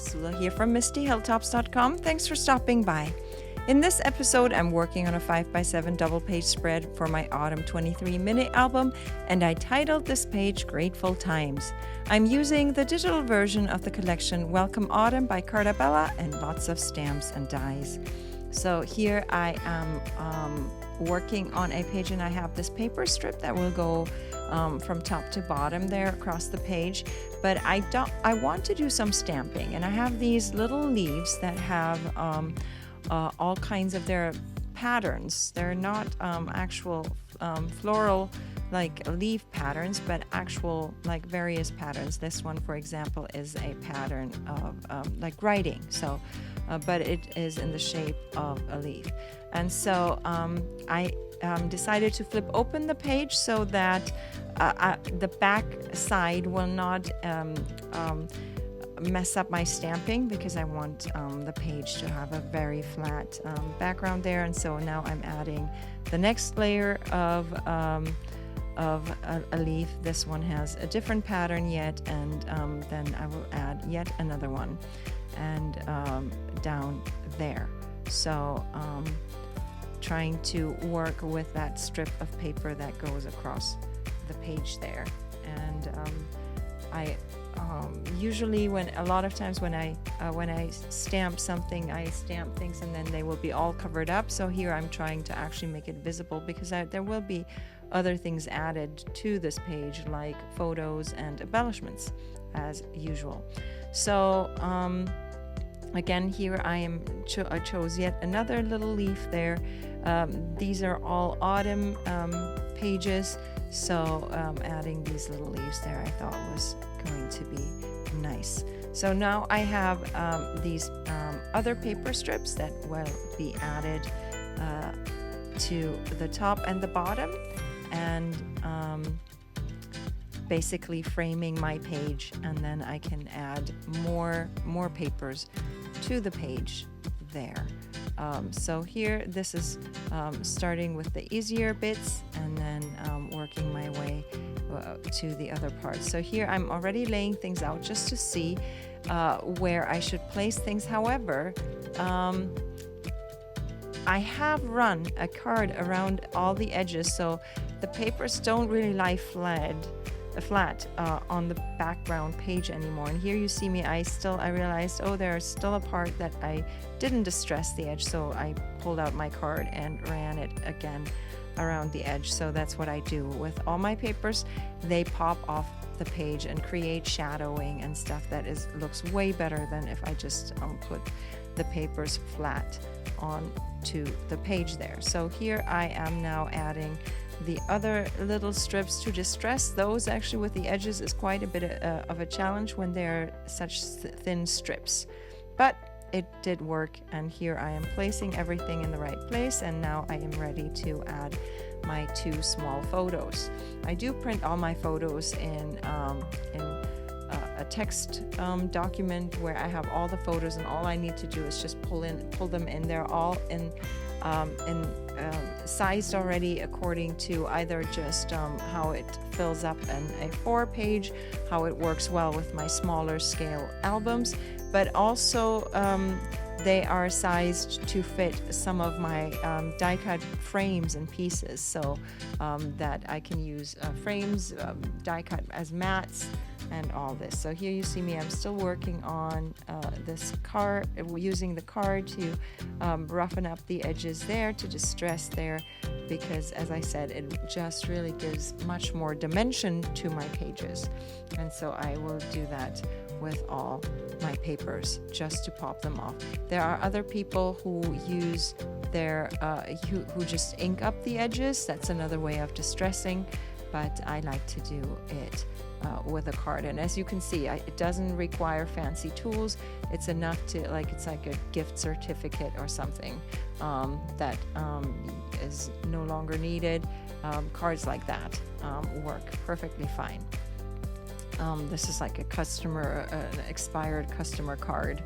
Sula here from MistyHilltops.com. Thanks for stopping by. In this episode, I'm working on a 5x7 double-page spread for my Autumn 23 mini album, and I titled this page Grateful Times. I'm using the digital version of the collection Welcome Autumn by Carta Bella and lots of stamps and dies. So here I am working on a page, and I have this paper strip that will go from top to bottom there across the page. But I want to do some stamping, and I have these little leaves that have all kinds of their patterns. They're not actual floral like leaf patterns, but actual like various patterns. This one, for example, is a pattern of like writing. So, but it is in the shape of a leaf. And so I decided to flip open the page so that the back side will not mess up my stamping, because I want the page to have a very flat background there. And so now I'm adding the next layer of a leaf. This one has a different pattern yet, and then I will add yet another one and down there. So trying to work with that strip of paper that goes across the page there. And I usually a lot of times when I stamp something, I stamp things and then they will be all covered up. So here I'm trying to actually make it visible, because there will be other things added to this page, like photos and embellishments as usual. So again, here I chose yet another little leaf there. These are all autumn pages, so adding these little leaves there I thought was going to be nice. So now I have these other paper strips that will be added to the top and the bottom, and basically framing my page, and then I can add more papers to the page there. So here, this is starting with the easier bits and then working my way to the other parts. So here I'm already laying things out just to see where I should place things. However, I have run a card around all the edges, so the papers don't really lie flat on the background page anymore. And here you see me, I realized, there's still a part that I didn't distress the edge, so I pulled out my card and ran it again around the edge. So that's what I do with all my papers. They pop off the page and create shadowing and stuff that looks way better than if I just put the papers flat onto the page there. So here I am now adding the other little strips to distress. Those actually with the edges is quite a bit of a challenge when they're such thin strips, but it did work. And here I am placing everything in the right place, and now I am ready to add my two small photos. I do print all my photos in a text document where I have all the photos, and all I need to do is just pull them in. They're all in sized already according to either just how it fills up in a 4-page, how it works well with my smaller scale albums, but also they are sized to fit some of my die cut frames and pieces, so that I can use frames, die cut as mats, and all this. So here you see me, I'm still working on this card, using the card to roughen up the edges there, to distress there, because as I said, it just really gives much more dimension to my pages. And so I will do that with all my papers, just to pop them off. There are other people who use who just ink up the edges. That's another way of distressing, but I like to do it with a card. And as you can see, it doesn't require fancy tools. It's enough to it's like a gift certificate or something that is no longer needed. Cards like that work perfectly fine. This is like an expired customer card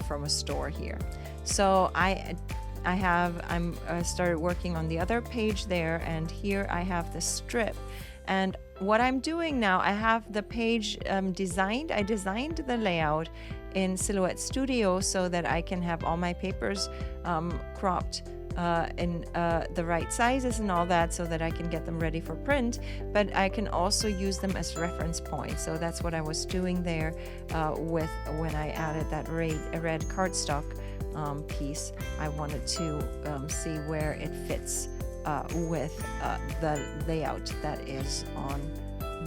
from a store here. So I started working on the other page there, and here I have the strip. And what I'm doing now, I have the page designed. I designed the layout, in Silhouette Studio so that I can have all my papers cropped in the right sizes and all that, so that I can get them ready for print, but I can also use them as reference points. So that's what I was doing there with when I added that red cardstock piece. I wanted to see where it fits with the layout that is on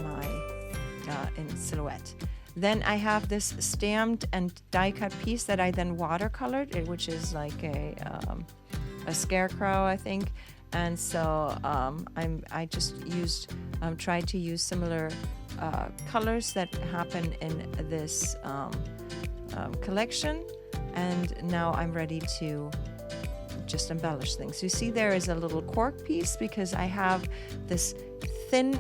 my in Silhouette. Then I have this stamped and die cut piece that I then watercolored, which is like a scarecrow, I think. And so I just tried to use similar colors that happen in this collection, and now I'm ready to just embellish things. You see there is a little cork piece because I have this thin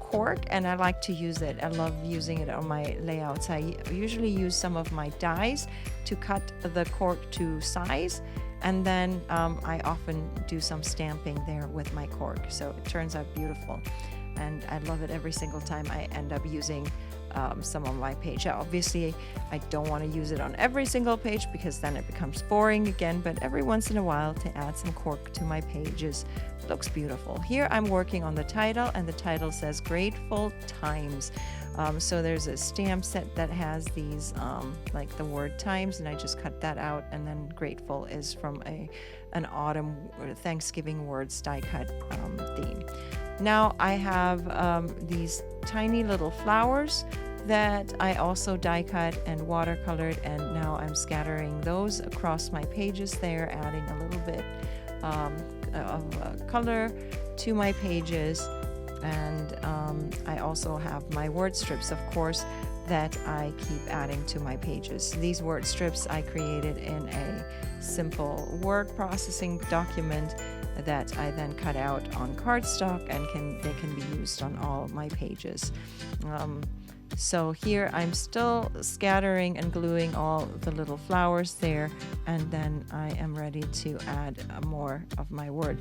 cork and I like to use it. I love using it on my layouts. I usually use some of my dies to cut the cork to size, and then I often do some stamping there with my cork, so it turns out beautiful, and I love it every single time I end up using some on my page. Obviously, I don't want to use it on every single page because then it becomes boring again, but every once in a while to add some cork to my pages looks beautiful. Here I'm working on the title, and the title says Grateful Times. So there's a stamp set that has these like the word times, and I just cut that out, and then grateful is from an autumn Thanksgiving words die cut theme. Now I have these tiny little flowers that I also die cut and watercolored, and now I'm scattering those across my pages there, adding a little bit of color to my pages. And I also have my word strips, of course, that I keep adding to my pages. These word strips I created in a simple word processing document that I then cut out on cardstock, and they can be used on all my pages. So here I'm still scattering and gluing all the little flowers there, and then I am ready to add more of my word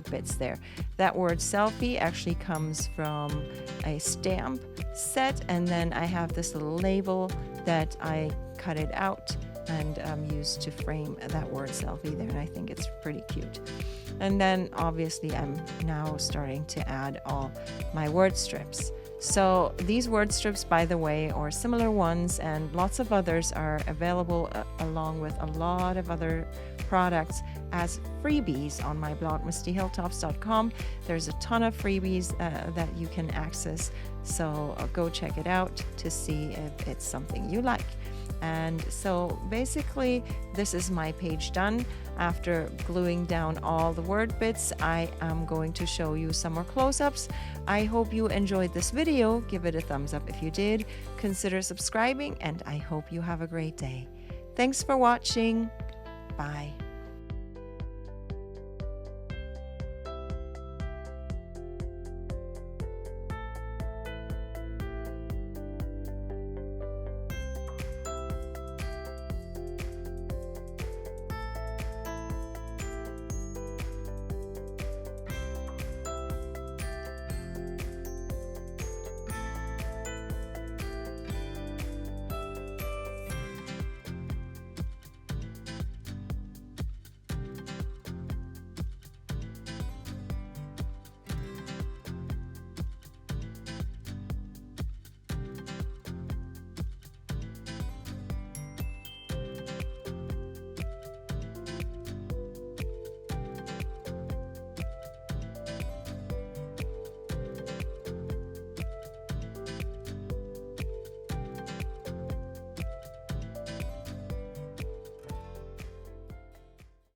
bits there. That word selfie actually comes from a stamp set, and then I have this little label that I cut it out and used to frame that word selfie there, and I think it's pretty cute. And then obviously I'm now starting to add all my word strips. So these word strips, by the way, or similar ones and lots of others, are available along with a lot of other products as freebies on my blog, mistyhilltops.com. There's a ton of freebies that you can access, so go check it out to see if it's something you like. And so basically this is my page done. After gluing down all the word bits, I am going to show you some more close-ups. I hope you enjoyed this video. Give it a thumbs up if you did. Consider subscribing, and I hope you have a great day. Thanks for watching. Bye.